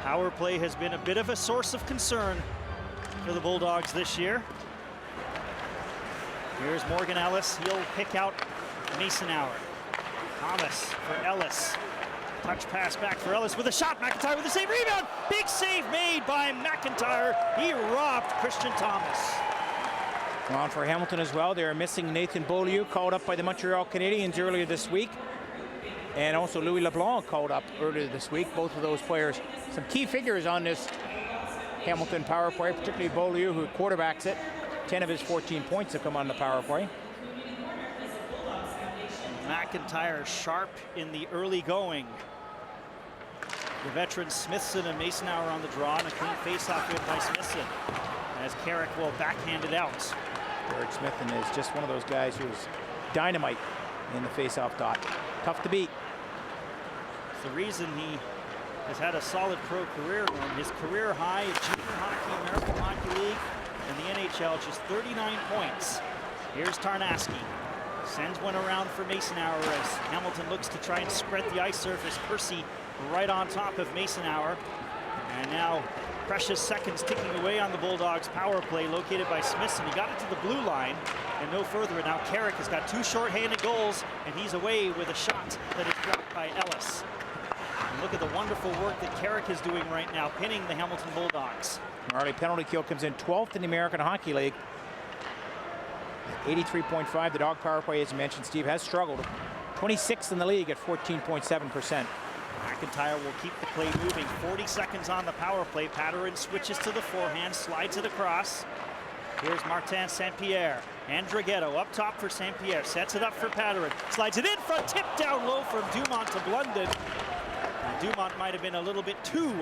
Power play has been a bit of a source of concern for the Bulldogs this year. Here's Morgan Ellis. He'll pick out Mason Hour. Thomas for Ellis. Touch pass back for Ellis with a shot. McIntyre with a save. Rebound. Big save made by McIntyre. He robbed Christian Thomas. On for Hamilton as well. They're missing Nathan Beaulieu, called up by the Montreal Canadiens earlier this week. And also Louis LeBlanc called up earlier this week. Both of those players, some key figures on this Hamilton power play, particularly Beaulieu, who quarterbacks it. 10 of his 14 points have come on the power play. McIntyre sharp in the early going. The veterans Smithson and Masonauer on the draw, and a clean face-off hit by Smithson, as Carrick will backhand it out. Eric Smithson is just one of those guys who's dynamite in the face-off dot. Tough to beat. It's the reason he has had a solid pro career. His career high at junior hockey, American Hockey League, and the NHL, just 39 points. Here's Tarnasky. Sends one around for Masonauer as Hamilton looks to try and spread the ice surface. Percy right on top of Masonauer. And now precious seconds ticking away on the Bulldogs power play, located by Smithson. He got it to the blue line and no further. And now Carrick has got two short-handed goals, and he's away with a shot that is blocked by Ellis. And look at the wonderful work that Carrick is doing right now, pinning the Hamilton Bulldogs. Marley penalty kill comes in 12th in the American Hockey League. 83.5. The dog power play, as you mentioned, Steve, has struggled. 26th in the league at 14.7%. McIntyre will keep the play moving. 40 seconds on the power play. Patterin switches to the forehand, slides it across. Here's Martin St. Pierre. And Draghetto up top for St. Pierre. Sets it up for Patterin. Slides it in front, tipped down low from Dumont to Blunden. And Dumont might have been a little bit too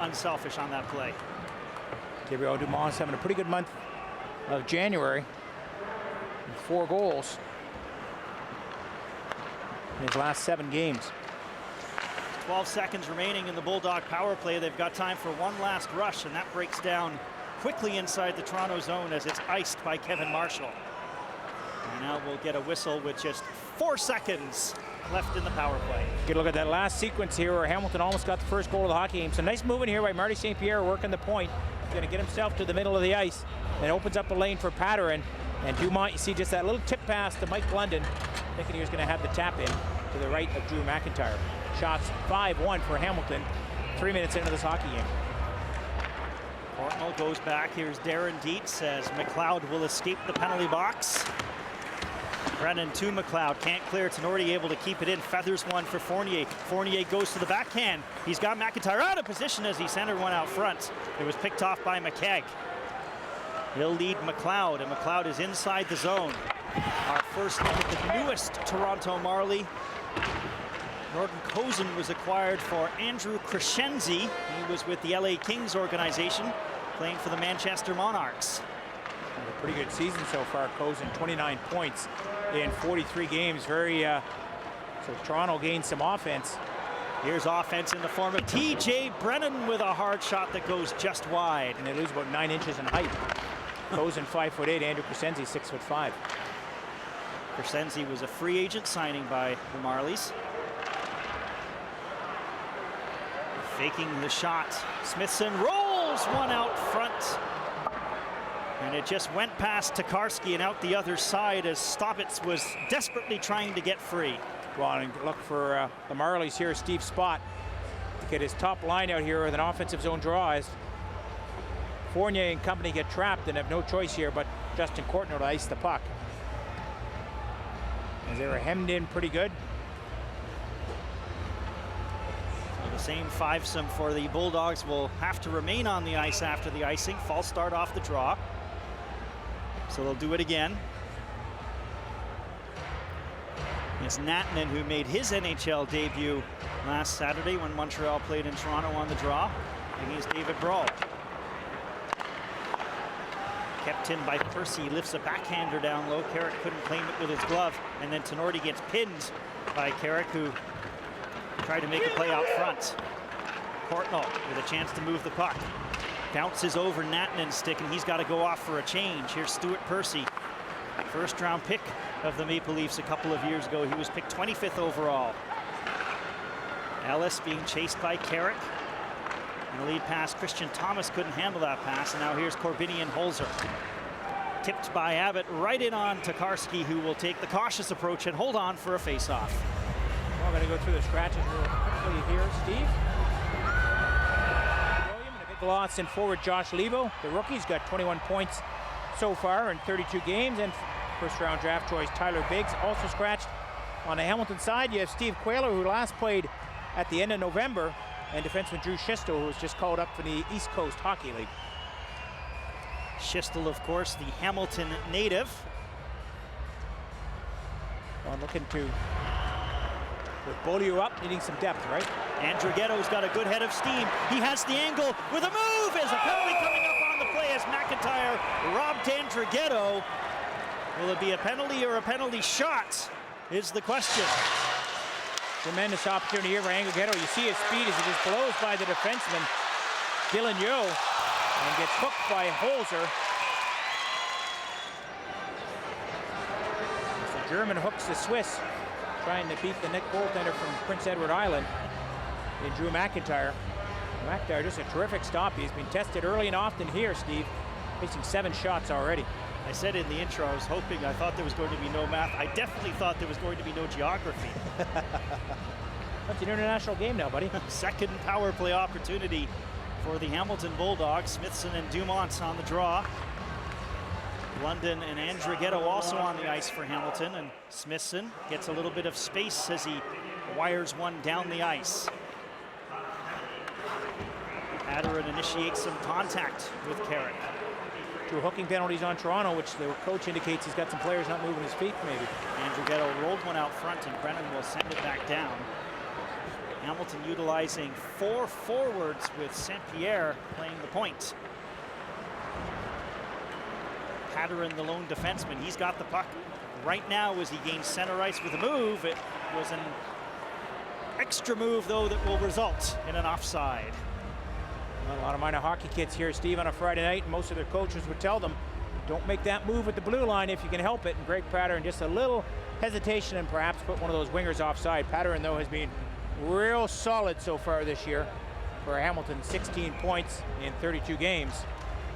unselfish on that play. Gabriel Dumont's having a pretty good month of January. 4 goals in his last 7 games. 12 seconds remaining in the Bulldog power play. They've got time for one last rush, and that breaks down quickly inside the Toronto zone as it's iced by Kevin Marshall. And now we'll get a whistle with just 4 seconds left in the power play. Good look at that last sequence here where Hamilton almost got the first goal of the hockey game. So nice movement here by Marty St. Pierre, working the point. He's going to get himself to the middle of the ice and opens up a lane for Patterin. And Dumont, you see just that little tip pass to Mike Blunden, thinking he was going to have the tap in to the right of Drew McIntyre. Shots 5-1 for Hamilton, 3 minutes into this hockey game. Portnoy goes back. Here's Darren Dietz as McLeod will escape the penalty box. Brennan to McLeod, can't clear. Tenorti able to keep it in, feathers one for Fournier. Fournier goes to the backhand. He's got McIntyre out of position as he centered one out front. It was picked off by McKegg. He'll lead McLeod, and McLeod is inside the zone. Our first look at the newest Toronto Marley. Norton Cozen was acquired for Andrew Crescenzi. He was with the LA Kings organization, playing for the Manchester Monarchs. A pretty good season so far, Cozen. 29 points in 43 games. So Toronto gained some offense. Here's offense in the form of T.J. Brennan with a hard shot that goes just wide. And they lose about 9 inches in height. Cozen 5'8", Andrew Crescenzi 6'5". Crescenzi was a free agent signing by the Marlies. Faking the shot. Smithson rolls one out front. And it just went past Tokarski and out the other side as Stoppitz was desperately trying to get free. Well, and look for the Marlies here, Steve Spott, to get his top line out here with an offensive zone draw as Fournier and company get trapped and have no choice here but Justin Courtnall to ice the puck. As they were hemmed in pretty good. So the same fivesome for the Bulldogs will have to remain on the ice after the icing. False start off the draw. So they'll do it again. It's Nattinen who made his NHL debut last Saturday when Montreal played in Toronto on the draw. And he's David Brawl. Kept in by Percy, lifts a backhander down low. Carrick couldn't claim it with his glove. And then Tenorti gets pinned by Carrick, who tried to make a play out front. Courtnall with a chance to move the puck. Bounces over Nattinen's stick, and he's got to go off for a change. Here's Stuart Percy, first round pick of the Maple Leafs a couple of years ago. He was picked 25th overall. Ellis being chased by Carrick. And the lead pass, Christian Thomas couldn't handle that pass, and now here's Corbinian Holzer. Tipped by Abbott right in on Tokarski, who will take the cautious approach and hold on for a face-off. Well, we're going to go through the scratches real quickly here, Steve. William, and a big loss in forward Josh Levo. The rookie's got 21 points so far in 32 games, and first-round draft choice Tyler Biggs also scratched. On the Hamilton side, you have Steve Quayler, who last played at the end of November, and defenseman Drew Schisto, who was just called up for the East Coast Hockey League. Schistel, of course, the Hamilton native. Well, looking to pull you up, needing some depth, right? Andrighetto's got a good head of steam. He has the angle with a move. Is a penalty coming up on the play as McIntyre robbed Andrighetto. Will it be a penalty or a penalty shot is the question. Tremendous opportunity here for Andrighetto. You see his speed as he just blows by the defenseman, Dylan Yeo, and gets hooked by Holzer. The German hooks the Swiss, trying to beat the net goaltender from Prince Edward Island in Drew McIntyre. McIntyre, just a terrific stop. He's been tested early and often here, Steve, facing 7 shots already. I said in the intro, I thought there was going to be no math. I definitely thought there was going to be no geography. That's an international game now, buddy. Second power play opportunity for the Hamilton Bulldogs. Smithson and Dumont on the draw. London and Andrighetto also on the ice for Hamilton, and Smithson gets a little bit of space as he wires one down the ice. Patterin initiates some contact with Carrick. 2 hooking penalties on Toronto, which the coach indicates he's got some players not moving his feet, maybe. Andrighetto rolled one out front, and Brennan will send it back down. Hamilton utilizing 4 forwards with St. Pierre playing the point. Patterin, the lone defenseman, he's got the puck right now as he gains center ice with a move. It was an extra move, though, that will result in an offside. A lot of minor hockey kids here, Steve, on a Friday night, and most of their coaches would tell them, don't make that move at the blue line if you can help it. And Greg Patterin, just a little hesitation and perhaps put one of those wingers offside. Patterin, though, has been real solid so far this year for Hamilton. 16 points in 32 games.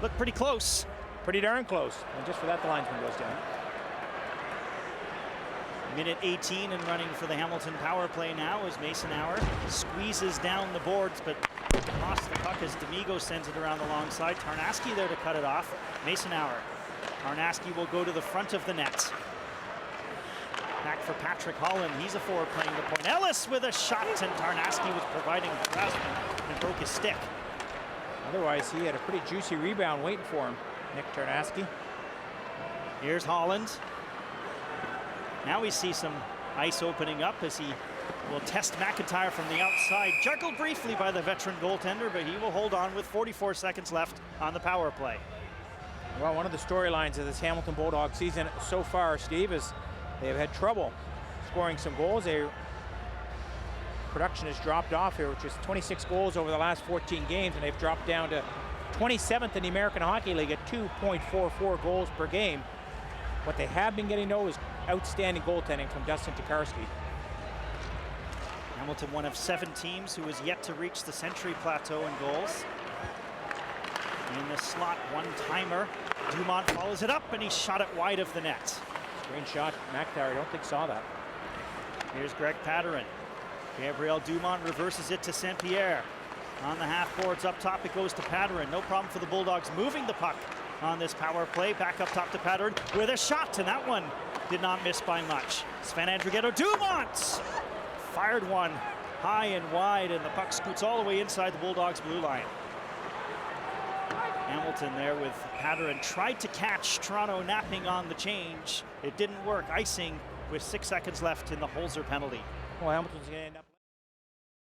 Look pretty close. Pretty darn close. And just for that, the linesman goes down. Minute 18 and running for the Hamilton power play now as Mason Hour squeezes down the boards, but lost the puck as D'Amigo sends it around the long side. Tarnaski there to cut it off. Mason Hour. Tarnaski will go to the front of the net. Back for Patrick Holland. He's a forward playing the point. Ellis with a shot, and Tarnaski was providing harassment and broke his stick. Otherwise, he had a pretty juicy rebound waiting for him, Nick Tarnaski. Here's Holland. Now we see some ice opening up as he will test McIntyre from the outside. Juggled briefly by the veteran goaltender, but he will hold on with 44 seconds left on the power play. Well, one of the storylines of this Hamilton Bulldog season so far, Steve, is they have had trouble scoring some goals. Their production has dropped off here, which is 26 goals over the last 14 games, and they've dropped down to 27th in the American Hockey League at 2.44 goals per game. What they have been getting, though, is outstanding goaltending from Dustin Tokarski. Hamilton, one of 7 teams who has yet to reach the Century Plateau in goals. In the slot, one-timer. Dumont follows it up, and he shot it wide of the net. Strange shot. McIntyre, I don't think saw that. Here's Greg Patterin. Gabriel Dumont reverses it to St. Pierre. On the half boards up top, it goes to Patterin. No problem for the Bulldogs moving the puck on this power play. Back up top to Patterin with a shot, and that one did not miss by much. Sven Andrighetto, Dumont fired one high and wide, and the puck scoots all the way inside the Bulldogs' blue line. Hamilton there with Patterin tried to catch Toronto napping on the change. It didn't work. Icing with 6 seconds left in the Holzer penalty. Well, Hamilton's going to end up